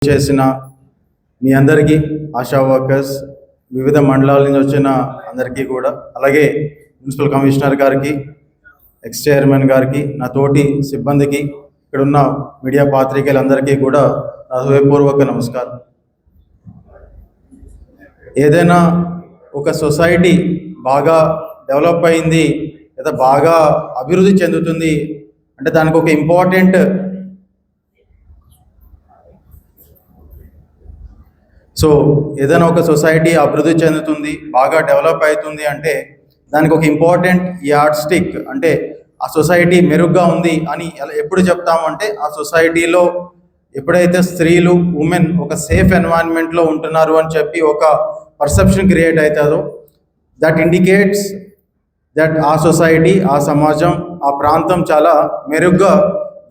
చేసిన మీ అందరికీ, ఆశా వర్కర్స్, వివిధ మండలాల నుంచి వచ్చిన అందరికీ కూడా, అలాగే మున్సిపల్ కమిషనర్ గారికి, ఎక్స్ చైర్మన్ గారికి, నా తోటి సిబ్బందికి, ఇక్కడున్న మీడియా పాత్రికేయులందరికీ కూడా నా హృదయపూర్వక నమస్కారం. ఏదైనా ఒక సొసైటీ బాగా డెవలప్ అయింది లేదా బాగా అభివృద్ధి చెందుతుంది అంటే దానికి ఒక ఇంపార్టెంట్ ఏదైనా ఒక సొసైటీ అభివృద్ధి చెందుతుంది, బాగా డెవలప్ అవుతుంది అంటే దానికి ఒక ఇంపార్టెంట్ యార్డ్ స్టిక్, అంటే ఆ సొసైటీ మెరుగ్గా ఉంది అని ఎప్పుడు చెప్తామంటే ఆ సొసైటీలో ఎప్పుడైతే స్త్రీలు, ఉమెన్ ఒక సేఫ్ ఎన్వైరన్మెంట్లో ఉంటున్నారు అని చెప్పి ఒక పర్సెప్షన్ క్రియేట్ అవుతుందో, దట్ ఇండికేట్స్ దట్ ఆ సొసైటీ, ఆ సమాజం, ఆ ప్రాంతం చాలా మెరుగ్గా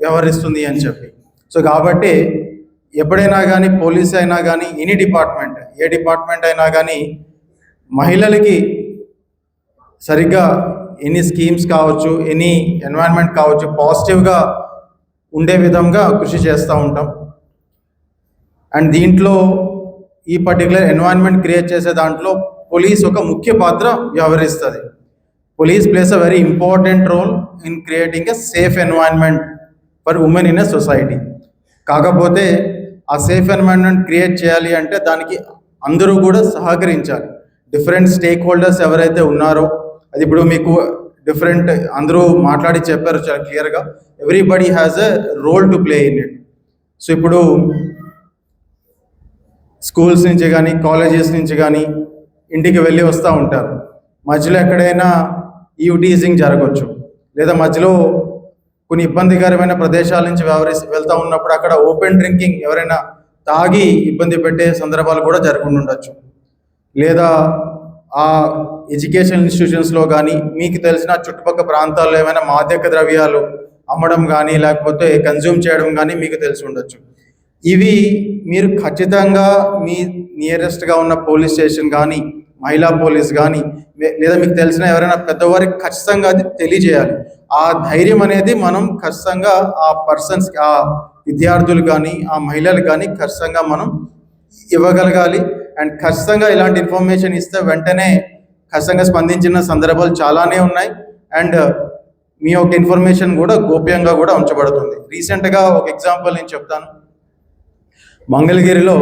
వ్యవహరిస్తుంది అని చెప్పి. కాబట్టి ఎప్పుడైనా కానీ పోలీస్ అయినా కానీ ఎనీ డిపార్ట్మెంట్, ఏ డిపార్ట్మెంట్ అయినా కానీ మహిళలకి సరిగ్గా ఎనీ స్కీమ్స్ కావచ్చు, ఎనీ ఎన్వైరన్మెంట్ కావచ్చు, పాజిటివ్గా ఉండే విధంగా కృషి చేస్తూ ఉంటాం. అండ్ దీంట్లో ఈ పర్టికులర్ ఎన్వైరన్మెంట్ క్రియేట్ చేసే దాంట్లో పోలీస్ ఒక ముఖ్య పాత్ర వ్యవహరిస్తుంది. Police plays a very important role in creating a safe environment for women in a society. కాకపోతే ఆ సేఫ్ ఎన్వైరన్మెంట్ క్రియేట్ చేయాలి అంటే దానికి అందరూ కూడా సహకరించాలి. డిఫరెంట్ స్టేక్ హోల్డర్స్ ఎవరైతే ఉన్నారో, అది ఇప్పుడు మీకు డిఫరెంట్ అందరూ మాట్లాడి చెప్పారు చాలా క్లియర్గా, everybody has a role to play in it. ఇప్పుడు స్కూల్స్ నుంచి కానీ, కాలేజెస్ నుంచి కానీ ఇంటికి వెళ్ళి వస్తూ ఉంటారు. మధ్యలో ఎక్కడైనా ఈవ్టీజింగ్ జరగవచ్చు, లేదా మధ్యలో కొన్ని ఇబ్బందికరమైన ప్రదేశాల నుంచి వెళ్తూ ఉన్నప్పుడు అక్కడ ఓపెన్ డ్రింకింగ్, ఎవరైనా తాగి ఇబ్బంది పెట్టే సందర్భాలు కూడా జరుగుతుండొచ్చు. లేదా ఆ ఎడ్యుకేషన్ ఇన్స్టిట్యూషన్స్లో కానీ మీకు తెలిసిన చుట్టుపక్కల ప్రాంతాల్లో ఏమైనా మాదక ద్రవ్యాలు అమ్మడం కానీ లేకపోతే కన్జ్యూమ్ చేయడం కానీ మీకు తెలిసి ఉండొచ్చు. ఇవి మీరు ఖచ్చితంగా మీ నియరెస్ట్గా ఉన్న పోలీస్ స్టేషన్ కానీ, మహిళా పోలీస్ కానీ, లేదా మీకు తెలిసిన ఎవరైనా పెద్దవారికి ఖచ్చితంగా అది తెలియజేయాలి. ఆ ధైర్యం అనేది మనం ఖచ్చితంగా ఆ పర్సన్స్, ఆ విద్యార్థులు కానీ, ఆ మహిళలు కానీ ఖచ్చితంగా మనం ఇవ్వగలగాలి. అండ్ ఖచ్చితంగా ఇలాంటి ఇన్ఫర్మేషన్ ఇస్తే వెంటనే ఖచ్చితంగా స్పందించిన సందర్భాలు చాలానే ఉన్నాయి. అండ్ మీ యొక్క ఇన్ఫర్మేషన్ కూడా గోప్యంగా కూడా ఉంచబడుతుంది. రీసెంట్గా ఒక ఎగ్జాంపుల్ నేను చెప్తాను. మంగళగిరిలో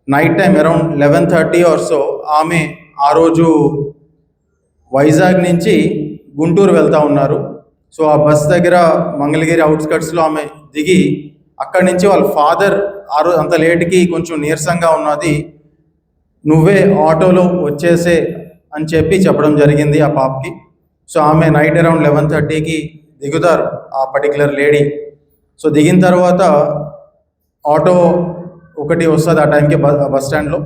night time around 11:30 or so ఆమె ఆ రోజు వైజాగ్ నుంచి గుంటూరు వెళ్తూ ఉన్నారు. ఆ బస్ దగ్గర మంగళగిరి అవుట్స్కట్స్లో ఆమె దిగి అక్కడి నుంచి వాళ్ళ ఫాదర్ ఆ రోజు అంత లేట్కి కొంచెం నీరసంగా ఉన్నది, నువ్వే ఆటోలో వచ్చేసే అని చెప్పి చెప్పడం జరిగింది ఆ పాపకి. ఆమె నైట్ అరౌండ్ 11:30కి దిగుతారు ఆ పర్టికులర్ లేడీ. దిగిన తర్వాత ఆటో ఒకటి వస్తుంది ఆ టైంకి బస్ స్టాండ్లో.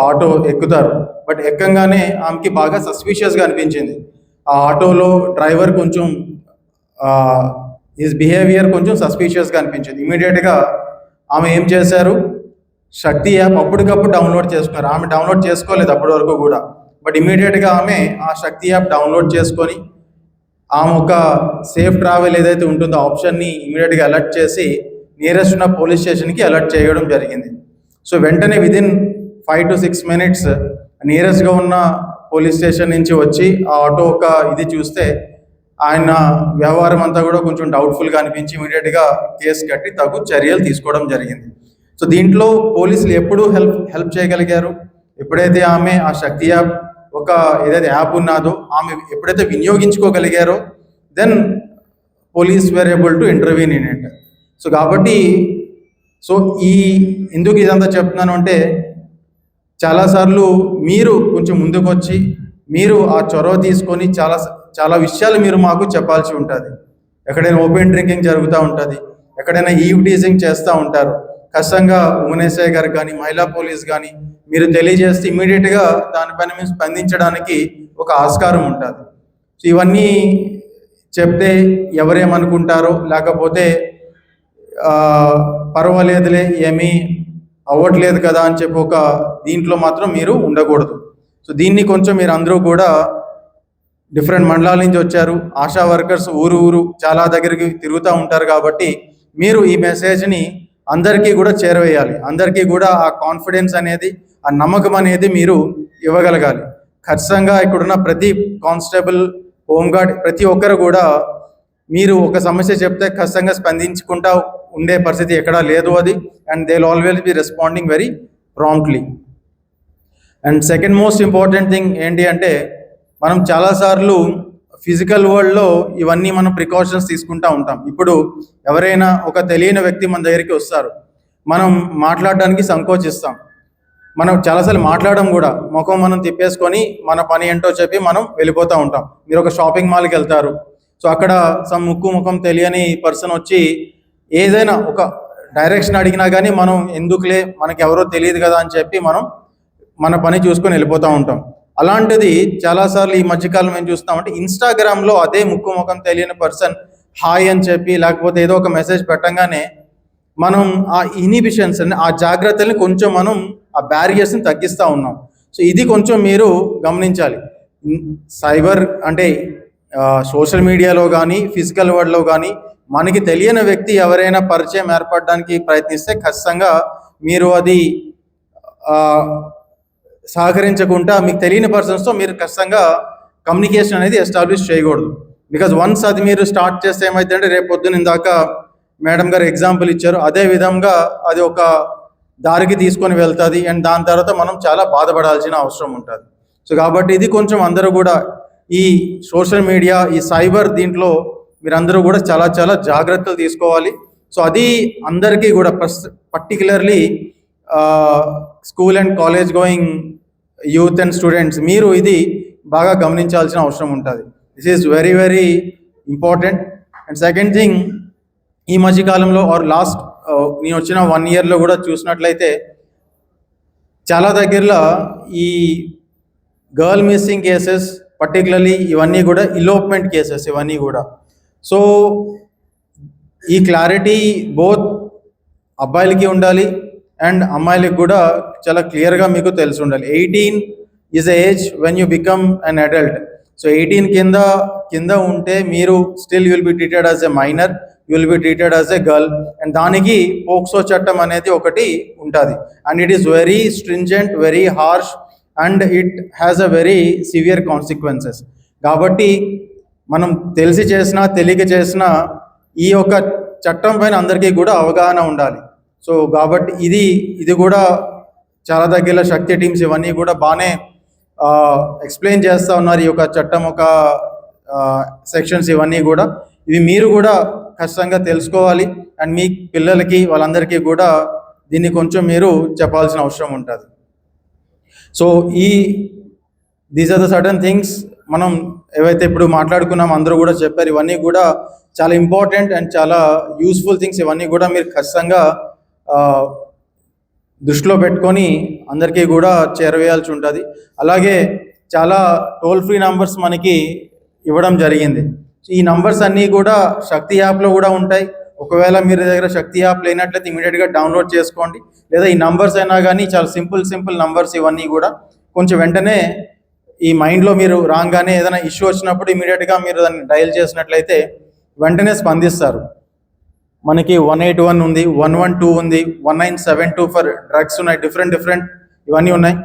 ఆటో ఎక్కుతారు. బట్ ఎక్కంగానే ఆమెకి బాగా సస్పిషియస్గా అనిపించింది. ఆ ఆటోలో డ్రైవర్ కొంచెం హిస్ బిహేవియర్ కొంచెం సస్పిషియస్గా అనిపించింది. ఇమీడియట్గా ఆమె ఏం చేశారు, శక్తి యాప్ అప్పటికప్పుడు డౌన్లోడ్ చేసుకున్నారు. ఆమె డౌన్లోడ్ చేసుకోలేదు అప్పటి వరకు కూడా, బట్ ఇమీడియట్గా ఆమె ఆ శక్తి యాప్ డౌన్లోడ్ చేసుకొని ఆమె ఒక సేఫ్ ట్రావెల్ ఏదైతే ఉంటుందో ఆప్షన్ని ఇమీడియట్గా అలర్ట్ చేసి నియరెస్ట్ ఉన్న పోలీస్ స్టేషన్కి అలర్ట్ చేయడం జరిగింది. వెంటనే విదిన్ 5 to 6 minutes నియరెస్ట్గా ఉన్న పోలీస్ స్టేషన్ నుంచి వచ్చి ఆ ఆటో ఒక ఇది చూస్తే ఆయన వ్యవహారం అంతా కూడా కొంచెం డౌట్ఫుల్గా అనిపించి ఇమీడియట్గా కేసు కట్టి తగు చర్యలు తీసుకోవడం జరిగింది. దీంట్లో పోలీసులు ఎప్పుడు హెల్ప్ చేయగలిగారు, ఎప్పుడైతే ఆమె ఆ శక్తి యాప్ ఒక ఏదైతే యాప్ ఉన్నదో ఆమె ఎప్పుడైతే వినియోగించుకోగలిగారో then police were able to intervene in it. కాబట్టి ఈ ఎందుకు ఇదంతా చెప్తున్నాను అంటే చాలాసార్లు మీరు కొంచెం ముందుకు వచ్చి మీరు ఆ చొరవ తీసుకొని చాలా విషయాలు మీరు మాకు చెప్పాల్సి ఉంటుంది. ఎక్కడైనా ఓపెన్ డ్రింకింగ్ జరుగుతూ ఉంటుంది, ఎక్కడైనా ఈవ్టీజింగ్ చేస్తూ ఉంటారు. ఖచ్చితంగా ఉమెన్ఎస్ఐ గారు కానీ, మహిళా పోలీస్ కానీ మీరు తెలియజేస్తే ఇమీడియట్గా దానిపైన మేము స్పందించడానికి ఒక ఆస్కారం ఉంటుంది. ఇవన్నీ చెప్తే ఎవరేమనుకుంటారో, లేకపోతే పర్వాలేదులే ఏమీ అవ్వట్లేదు కదా అని చెప్పి ఒక దీంట్లో మాత్రం మీరు ఉండకూడదు. దీన్ని కొంచెం మీరు అందరూ కూడా డిఫరెంట్ మండలాల నుంచి వచ్చారు, ఆశా వర్కర్స్ ఊరు చాలా దగ్గరికి తిరుగుతూ ఉంటారు. కాబట్టి మీరు ఈ మెసేజ్ని అందరికీ కూడా చేరవేయాలి. అందరికీ కూడా ఆ కాన్ఫిడెన్స్ అనేది, ఆ నమ్మకం అనేది మీరు ఇవ్వగలగాలి. ఖచ్చితంగా ఇక్కడున్న ప్రతి కానిస్టేబుల్, హోంగార్డ్ ప్రతి ఒక్కరు కూడా మీరు ఒక సమస్య చెప్తే ఖచ్చితంగా స్పందించుకుంటా ఉండే పరిస్థితి ఎక్కడా లేదు అది. And they will always be responding very promptly. And second most important thing ఏంటి అంటే, మనం చాలాసార్లు ఫిజికల్ వరల్డ్లో ఇవన్నీ మనం ప్రికాషన్స్ తీసుకుంటూ ఉంటాం. ఇప్పుడు ఎవరైనా ఒక తెలియని వ్యక్తి మన దగ్గరికి వస్తారు, మనం మాట్లాడడానికి సంకోచిస్తాం. మనం చాలాసార్లు మాట్లాడడం కూడా, ముఖం మనం తిప్పేసుకొని మన పని ఏంటో చెప్పి మనం వెళ్ళిపోతూ ఉంటాం. మీరు ఒక షాపింగ్ మాల్కి వెళ్తారు, సో అక్కడ ముఖం తెలియని పర్సన్ వచ్చి ఏదైనా ఒక డైరెక్షన్ అడిగినా కానీ మనం ఎందుకులే, మనకి ఎవరో తెలియదు కదా అని చెప్పి మనం మన పని చూసుకొని వెళ్ళిపోతూ ఉంటాం. అలాంటిది చాలాసార్లు ఈ మధ్యకాలం ఏం చూస్తామంటే, ఇన్స్టాగ్రామ్లో అదే ముఖం తెలియని పర్సన్ హాయ్ అని చెప్పి లేకపోతే ఏదో ఒక మెసేజ్ పెట్టంగానే మనం ఆ ఇనిబిషన్స్, ఆ జాగ్రత్తల్ని కొంచెం మనం ఆ బ్యారియర్స్ని తగ్గిస్తూ ఉన్నాం. సో ఇది కొంచెం మీరు గమనించాలి. సైబర్ అంటే సోషల్ మీడియాలో కానీ ఫిజికల్ వరల్డ్లో కానీ మనకి తెలియని వ్యక్తి ఎవరైనా పరిచయం ఏర్పడడానికి ప్రయత్నిస్తే ఖచ్చితంగా మీరు అది సహకరించకుండా మీకు తెలియని పర్సన్స్తో మీరు ఖచ్చితంగా కమ్యూనికేషన్ అనేది ఎస్టాబ్లిష్ చేయకూడదు. బికాజ్ వన్స్ అది మీరు స్టార్ట్ చేస్తే ఏమైందంటే, రేపు పొద్దున ఇందాక మేడం గారు ఎగ్జాంపుల్ ఇచ్చారు, అదే విధంగా అది ఒక దారికి తీసుకొని వెళ్తుంది. అండ్ దాని తర్వాత మనం చాలా బాధపడాల్సిన అవసరం ఉంటుంది. సో కాబట్టి ఇది కొంచెం అందరూ కూడా ఈ సోషల్ మీడియా, ఈ సైబర్ దీంట్లో మీరందరూ కూడా చాలా చాలా జాగ్రత్తలు తీసుకోవాలి. సో అది అందరికీ కూడా particularly school and college going youth and students మీరు ఇది బాగా గమనించాల్సిన అవసరం ఉంటుంది. This is very very important. And second thing, ఈ మధ్యకాలంలో ఆర్ లాస్ట్ నేను వచ్చిన 1 yearలో కూడా చూసినట్లయితే చాలా దగ్గరలో ఈ గర్ల్ మిస్సింగ్ కేసెస్, పర్టికులర్లీ ఇవన్నీ కూడా ఇలోప్మెంట్ కేసెస్ ఇవన్నీ కూడా. సో ఈ క్లారిటీ బోత్ అబ్బాయిలకి ఉండాలి అండ్ అమ్మాయిలకు కూడా చాలా క్లియర్గా మీకు తెలిసి ఉండాలి. 18 is the age when you become an adult. So 18 కింద ఉంటే మీరు still you'll be treated as a minor, you'll be treated as a girl. And దానికి పోక్సో చట్టం అనేది ఒకటి ఉంటుంది. And it is very stringent, very harsh and it has a very severe consequences. కాబట్టి మనం తెలిసి చేసినా తెలియక చేసినా ఈ యొక్క చట్టం పైన అందరికీ కూడా అవగాహన ఉండాలి. సో కాబట్టి ఇది కూడా చాలా దగ్గర శక్తి టీమ్స్ ఇవన్నీ కూడా బాగానే ఎక్స్ప్లెయిన్ చేస్తూ ఉన్నారు. ఈ యొక్క చట్టం ఒక సెక్షన్స్ ఇవన్నీ కూడా ఇవి మీరు కూడా ఖచ్చితంగా తెలుసుకోవాలి. అండ్ మీ పిల్లలకి వాళ్ళందరికీ కూడా దీన్ని కొంచెం మీరు చెప్పాల్సిన అవసరం ఉంటుంది. So these are the certain things మనం ఏవైతే ఇప్పుడు మాట్లాడుకున్నాం అందరూ కూడా చెప్పారు. ఇవన్నీ కూడా చాలా ఇంపార్టెంట్ అండ్ చాలా యూస్ఫుల్ థింగ్స్. ఇవన్నీ కూడా మీరు ఖచ్చితంగా దృష్టిలో పెట్టుకొని అందరికీ కూడా చేరవేయాల్సి ఉంటుంది. అలాగే చాలా టోల్ ఫ్రీ నంబర్స్ మనకి ఇవ్వడం జరిగింది. ఈ నంబర్స్ అన్నీ కూడా శక్తి యాప్లో కూడా ఉంటాయి. ఒకవేళ మీరు దగ్గర శక్తి యాప్ లేనట్లయితే ఇమీడియట్గా డౌన్లోడ్ చేసుకోండి. లేదా ఈ నంబర్స్ అయినా కానీ చాలా సింపుల్ నంబర్స్ ఇవన్నీ కూడా కొంచెం వెంటనే ఈ మైండ్లో మీరు రాగానే ఏదైనా ఇష్యూ వచ్చినప్పుడు ఇమీడియట్గా మీరు దాన్ని డయల్ చేసినట్లయితే వెంటనే స్పందిస్తారు. మనకి 181 ఉంది, 112 ఉంది, 1972 ఫర్ డ్రగ్స్ ఉన్నాయి, డిఫరెంట్ ఇవన్నీ ఉన్నాయి.